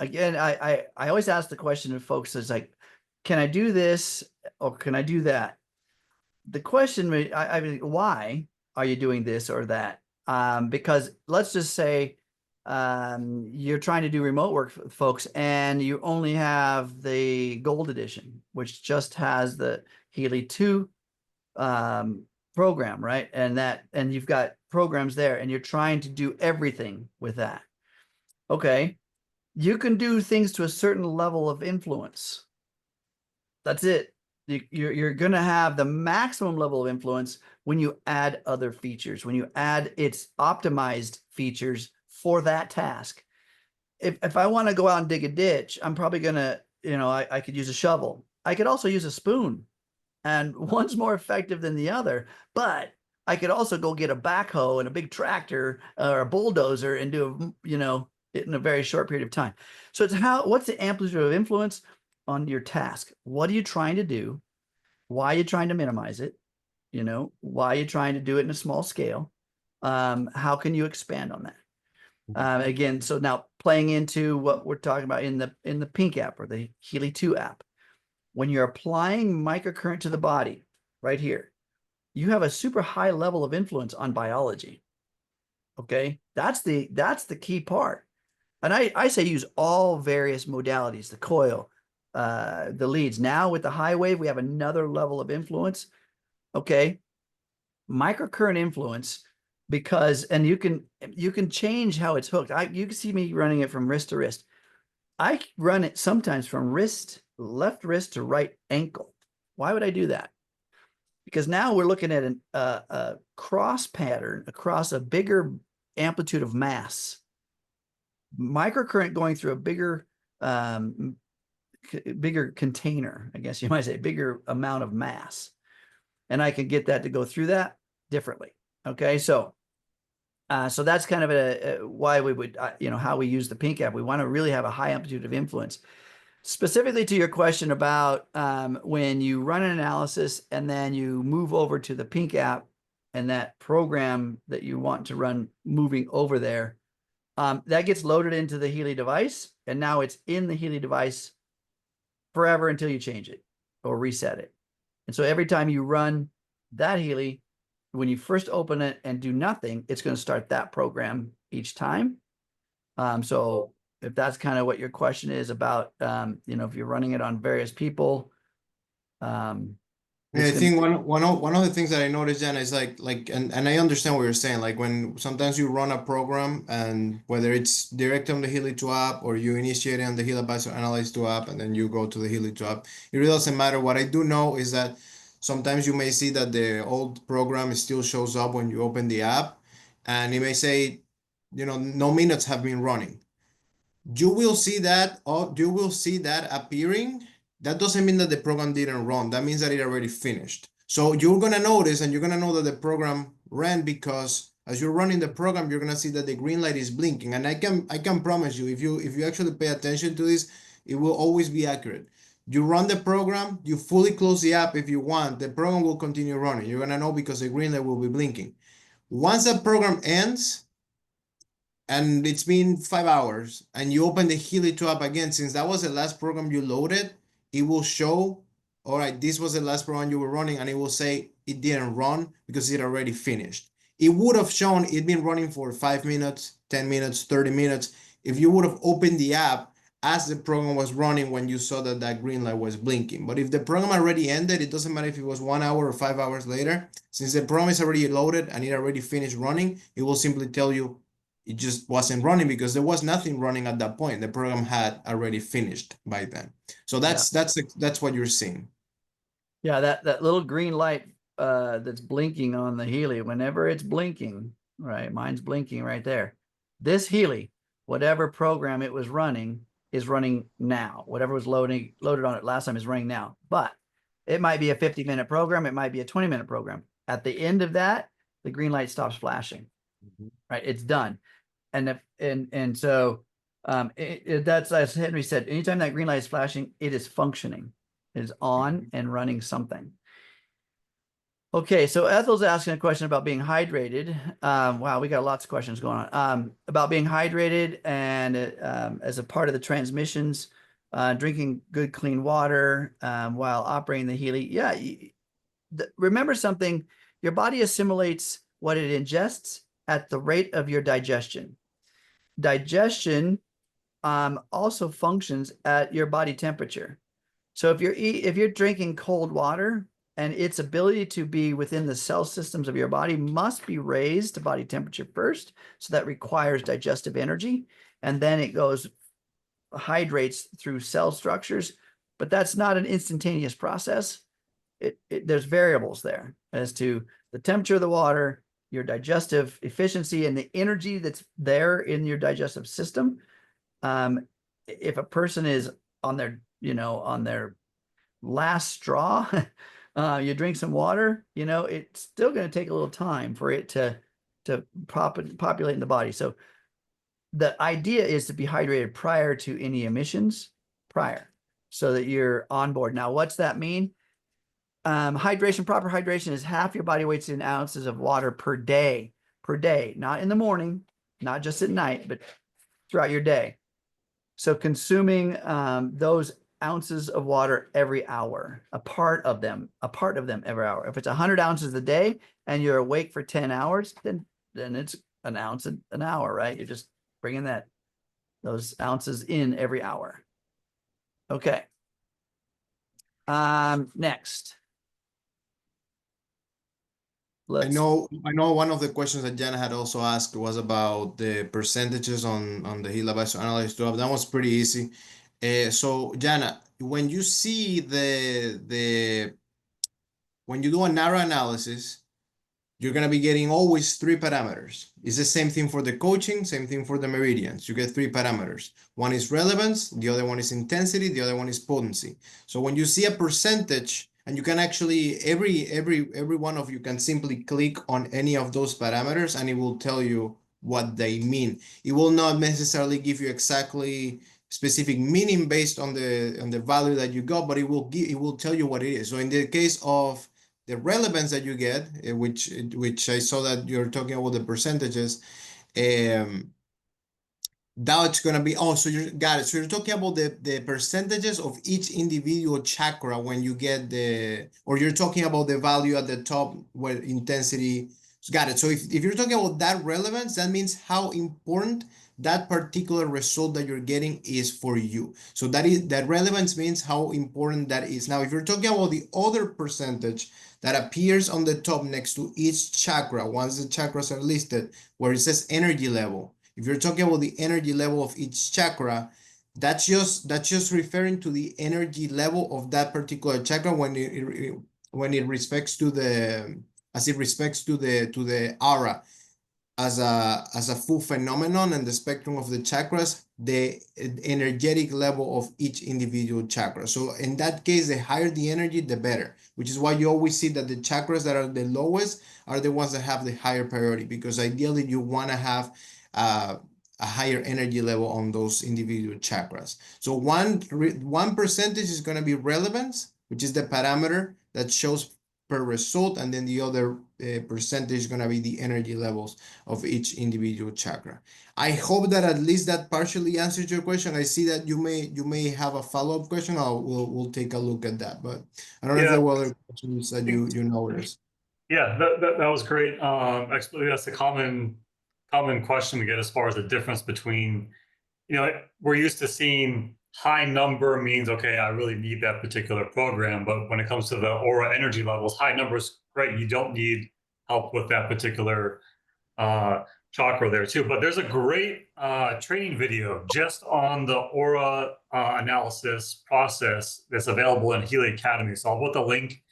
again, I always ask the question of folks is like, can I do this or can I do that? The question, I mean, why are you doing this or that? Because let's just say you're trying to do remote work, folks, and you only have the gold edition, which just has the Healy 2 program, right? And you've got programs there, and you're trying to do everything with that. Okay, you can do things to a certain level of influence. That's it. You're going to have the maximum level of influence when you add other features, when you add its optimized features for that task. If I want to go out and dig a ditch, I'm probably going to, I could use a shovel. I could also use a spoon, and one's more effective than the other, but I could also go get a backhoe and a big tractor or a bulldozer and do, it in a very short period of time. So it's what's the amplitude of influence on your task? What are you trying to do? Why are you trying to minimize it? Why are you trying to do it in a small scale? How can you expand on that? Again, so now playing into what we're talking about in the pink app or the Healy 2 app, when you're applying microcurrent to the body right here, you have a super high level of influence on biology. Okay, that's the key part. And I say use all various modalities, the coil, the leads. Now with the HighWave, we have another level of influence. Okay, microcurrent influence, and you can change how it's hooked. You can see me running it from wrist to wrist. I run it sometimes from left wrist to right ankle. Why would I do that? Because now we're looking at a cross pattern across a bigger amplitude of mass. Microcurrent going through a bigger container, I guess you might say, bigger amount of mass. And I can get that to go through that differently. Okay, so that's kind of why we would, how we use the pink app. We want to really have a high amplitude of influence. Specifically to your question about when you run an analysis and then you move over to the pink app and that program that you want to run moving over there, that gets loaded into the Healy device, and now it's in the Healy device forever until you change it or reset it. And so every time you run that Healy, when you first open it and do nothing, it's going to start that program each time. So if that's kind of what your question is about, if you're running it on various people, Yeah, I think one of the things that I noticed, Jen, is and I understand what you're saying. Like when sometimes you run a program, and whether it's direct on the Healy 2 app or you initiate it on the Healy Advisor Analyze 2 app and then you go to the Healy 2 app, it really doesn't matter. What I do know is that sometimes you may see that the old program still shows up when you open the app, and it may say, no minutes have been running. You will see that, appearing. That doesn't mean that the program didn't run. That means that it already finished. So you're gonna notice, and you're gonna know that the program ran, because as you're running the program, you're gonna see that the green light is blinking. And I can promise you, if you actually pay attention to this, it will always be accurate. You run the program, you fully close the app if you want, the program will continue running. You're gonna know because the green light will be blinking. Once that program ends, and it's been 5 hours, and you open the Healy 2 app again, since that was the last program you loaded, it will show, all right, this was the last program you were running, and it will say it didn't run because it already finished. It would have shown it been running for 5 minutes, 10 minutes, 30 minutes, if you would have opened the app as the program was running when you saw that green light was blinking. But if the program already ended, it doesn't matter if it was 1 hour or 5 hours later, since the program is already loaded and it already finished running, it will simply tell you it just wasn't running because there was nothing running at that point. The program had already finished by then. So that's what you're seeing. Yeah, that little green light that's blinking on the Healy, whenever it's blinking, right? Mine's blinking right there. This Healy, whatever program it was running, is running now. Whatever was loaded on it last time is running now. But it might be a 50-minute program, it might be a 20-minute program. At the end of that, the green light stops flashing. Right? It's done. And so that's, as Henry said, anytime that green light is flashing, it is functioning. It is on and running something. Okay, so Ethel's asking a question about being hydrated. Wow, we got lots of questions going on. About being hydrated and as a part of the transmissions, drinking good, clean water while operating the Healy. Yeah, remember something, your body assimilates what it ingests at the rate of your digestion. Digestion also functions at your body temperature. So if you're drinking cold water, and its ability to be within the cell systems of your body must be raised to body temperature first, so that requires digestive energy, and then it goes hydrates through cell structures, but that's not an instantaneous process. There's variables there as to the temperature of the water, your digestive efficiency, and the energy that's there in your digestive system. If a person is on their last straw, you drink some water, it's still going to take a little time for it to populate in the body. So the idea is to be hydrated prior to any emissions, so that you're on board. Now, what's that mean? Hydration, proper hydration is half your body weight in ounces of water per day, not in the morning, not just at night, but throughout your day. So consuming those ounces of water every hour, a part of them every hour. If it's 100 ounces a day and you're awake for 10 hours, then it's an ounce an hour, right? You're just bringing those ounces in every hour. Okay. Next. I know one of the questions that Jana had also asked was about the percentages on the Healy Advisor Analyze 12. That was pretty easy. So Jana, when you see when you do a narrow analysis, you're going to be getting always 3 parameters. It's the same thing for the coaching, same thing for the meridians. You get 3 parameters. One is relevance, the other one is intensity, the other one is potency. So when you see a percentage, and you can actually, every one of you can simply click on any of those parameters and it will tell you what they mean. It will not necessarily give you exactly specific meaning based on the value that you got, but it will tell you what it is. So in the case of the relevance that you get, which I saw that you're talking about the percentages, now it's going to be, oh, so you got it. So you're talking about the percentages of each individual chakra when you get or you're talking about the value at the top where intensity, got it. So if you're talking about that relevance, that means how important that particular result that you're getting is for you. So that relevance means how important that is. Now, if you're talking about the other percentage that appears on the top next to each chakra, once the chakras are listed, where it says energy level, if you're talking about the energy level of each chakra, that's just referring to the energy level of that particular chakra when it respects to the aura as a full phenomenon and the spectrum of the chakras, the energetic level of each individual chakra. So in that case, the higher the energy, the better, which is why you always see that the chakras that are the lowest are the ones that have the higher priority, because ideally you want to have a higher energy level on those individual chakras. So one percentage is going to be relevance, which is the parameter that shows per result, and then the other percentage is going to be the energy levels of each individual chakra. I hope that at least that partially answers your question. I see that you may have a follow-up question. We'll take a look at that, but I don't know if there were other questions that you noticed. Yeah, that was great. Actually, that's the common question we get as far as the difference between, we're used to seeing high number means, okay, I really need that particular program. But when it comes to the aura energy levels, high numbers, great. You don't need help with that particular chakra there too. But there's a great training video just on the aura analysis process that's available in Healy Academy. So I'll put the link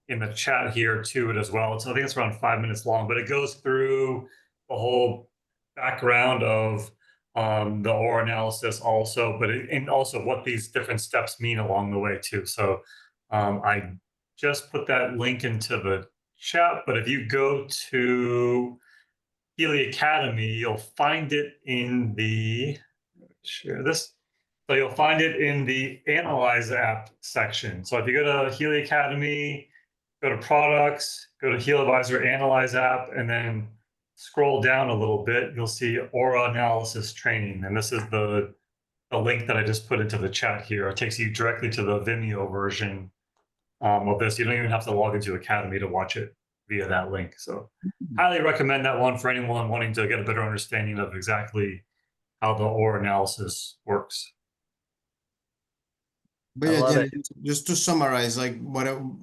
in the chat here to it as well. So I think it's around 5 minutes long, but it goes through the whole background of the aura analysis also, and also what these different steps mean along the way too. So I just put that link into the chat, but if you go to Healy Academy, you'll find it in the, share this. So you'll find it in the Analyse app section. So if you go to Healy Academy, go to products, go to Healy Advisor Analyze app, and then scroll down a little bit, you'll see aura analysis training. And this is the link that I just put into the chat here. It takes you directly to the Vimeo version of this. You don't even have to log into Academy to watch it via that link. So highly recommend that one for anyone wanting to get a better understanding of exactly how the aura analysis works. But yeah, Jenny, just to summarize, like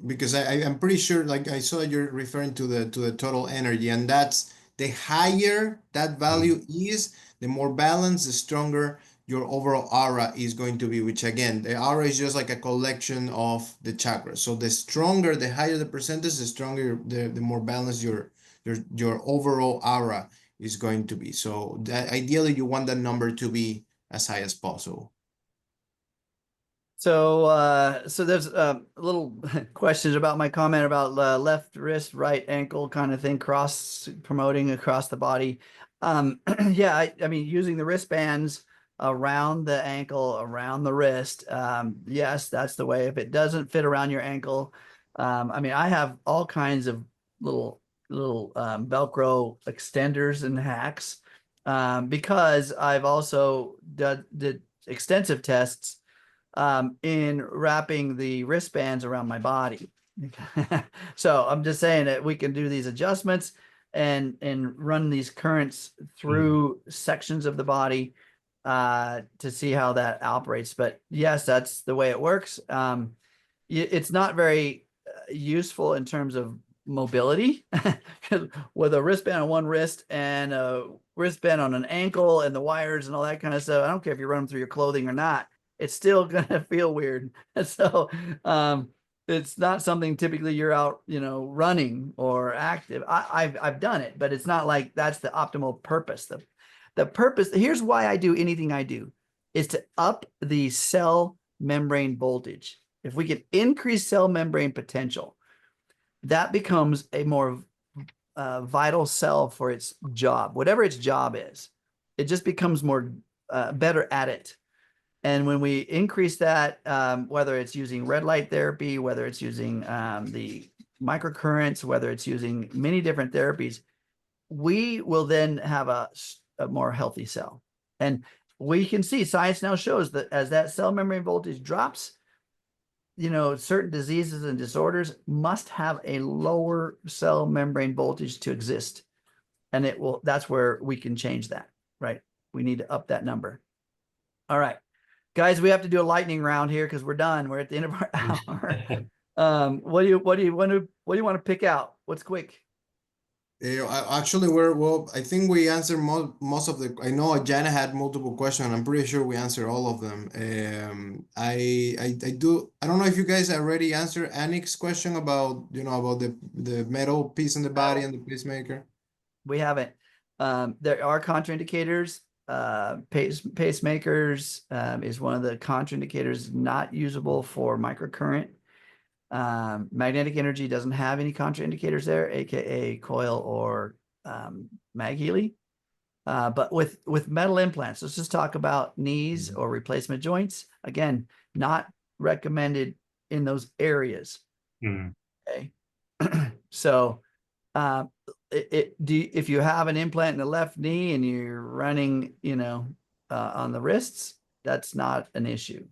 because I'm pretty sure, like I saw that you're referring to the total energy, and that's the higher that value is, the more balanced, the stronger your overall aura is going to be. Which again, the aura is just like a collection of the chakras. So the stronger, the higher the percentage, the stronger, the more balanced your overall aura is going to be. So that ideally, you want that number to be as high as possible. So there's a little questions about my comment about left wrist, right ankle kind of thing, promoting across the body. Yeah, I mean, using the wristbands around the ankle, around the wrist. Yes, that's the way. If it doesn't fit around your ankle, I mean, I have all kinds of little Velcro extenders and hacks because I've also did extensive tests in wrapping the wristbands around my body. So I'm just saying that we can do these adjustments and run these currents through sections of the body to see how that operates. But yes, that's the way it works. It's not very useful in terms of mobility with a wristband on one wrist and a wristband on an ankle and the wires and all that kind of stuff. I don't care if you run them through your clothing or not, it's still gonna feel weird. So it's not something typically you're out, running or active. I've done it, but it's not like that's the optimal purpose. The purpose, here's why I do anything I do, is to up the cell membrane voltage. If we can increase cell membrane potential, that becomes a more vital cell for its job, whatever its job is. It just becomes more better at it. And when we increase that, whether it's using red light therapy, whether it's using the microcurrents, whether it's using many different therapies, we will then have a more healthy cell. And we can see science now shows that as that cell membrane voltage drops, certain diseases and disorders must have a lower cell membrane voltage to exist. And that's where we can change that, right? We need to up that number. All right, guys, we have to do a lightning round here because we're done. We're at the end of our hour. What do you want to pick out? What's quick? Actually, I think we answered most of I know Jana had multiple questions. I'm pretty sure we answered all of them. I don't know if you guys already answered Anik's question about, about the metal piece in the body and the pacemaker. We haven't. There are contraindicators. Pacemakers is one of the contraindicators, not usable for microcurrent. Magnetic energy doesn't have any contraindicators there, aka Coil or MagHealy. But with metal implants, let's just talk about knees or replacement joints. Again, not recommended in those areas. Okay. So if you have an implant in the left knee and you're running, on the wrists, that's not an issue.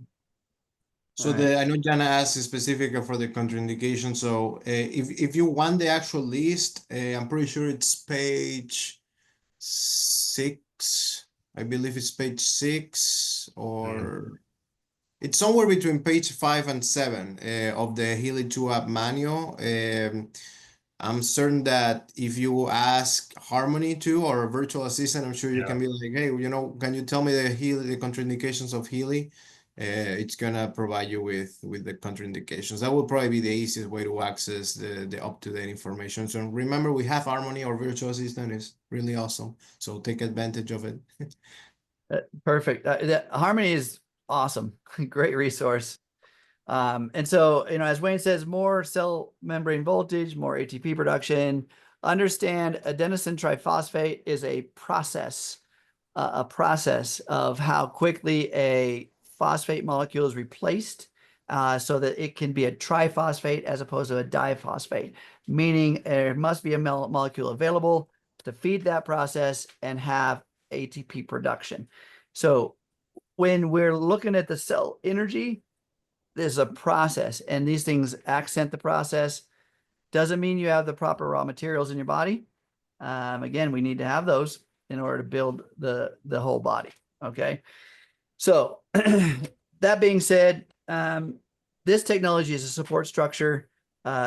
So I know Jana asked specifically for the contraindication. So if you want the actual list, I'm pretty sure it's page 6. I believe it's page 6 or it's somewhere between page 5 and 7 of the Healy 2 app manual. I'm certain that if you ask Harmony too or a virtual assistant, I'm sure you can be like, hey, can you tell me the contraindications of Healy? It's gonna provide you with the contraindications. That will probably be the easiest way to access the up-to-date information. So remember, we have Harmony, or virtual assistant is really awesome. So take advantage of it. Perfect. Harmony is awesome. Great resource. And so, as Wayne says, more cell membrane voltage, more ATP production. Understand adenosine triphosphate is a process of how quickly a phosphate molecule is replaced so that it can be a triphosphate as opposed to a diphosphate, meaning there must be a molecule available to feed that process and have ATP production. So when we're looking at the cell energy, there's a process, and these things accent the process. Doesn't mean you have the proper raw materials in your body. Again, we need to have those in order to build the whole body. Okay. So that being said, this technology is a support structure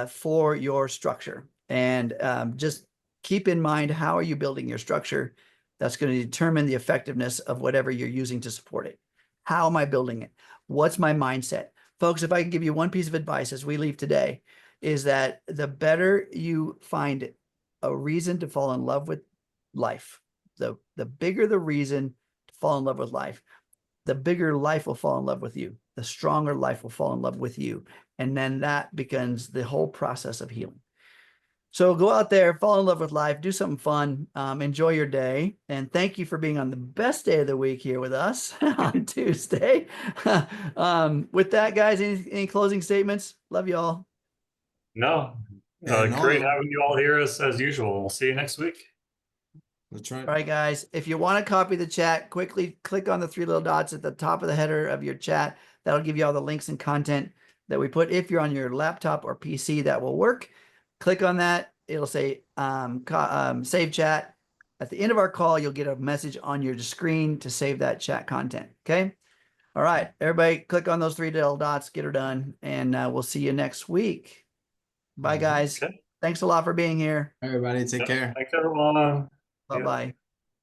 for your structure. And just keep in mind, how are you building your structure? That's going to determine the effectiveness of whatever you're using to support it. How am I building it? What's my mindset? Folks, if I can give you one piece of advice as we leave today, is that the better you find a reason to fall in love with life, the bigger the reason to fall in love with life, the bigger life will fall in love with you. The stronger life will fall in love with you. And then that becomes the whole process of healing. So go out there, fall in love with life, do something fun, enjoy your day. And thank you for being on the best day of the week here with us on Tuesday. With that, guys, any closing statements? Love you all. No. Great having you all here as usual. We'll see you next week. That's right. All right, guys, if you want to copy the chat, quickly click on the 3 little dots at the top of the header of your chat. That'll give you all the links and content that we put. If you're on your laptop or PC, that will work. Click on that. It'll say save chat. At the end of our call, you'll get a message on your screen to save that chat content. Okay. All right, everybody, click on those 3 little dots, get her done, and we'll see you next week. Bye, guys. Okay. Thanks a lot for being here. Everybody take care. Thanks, everyone. Yeah. Bye-bye.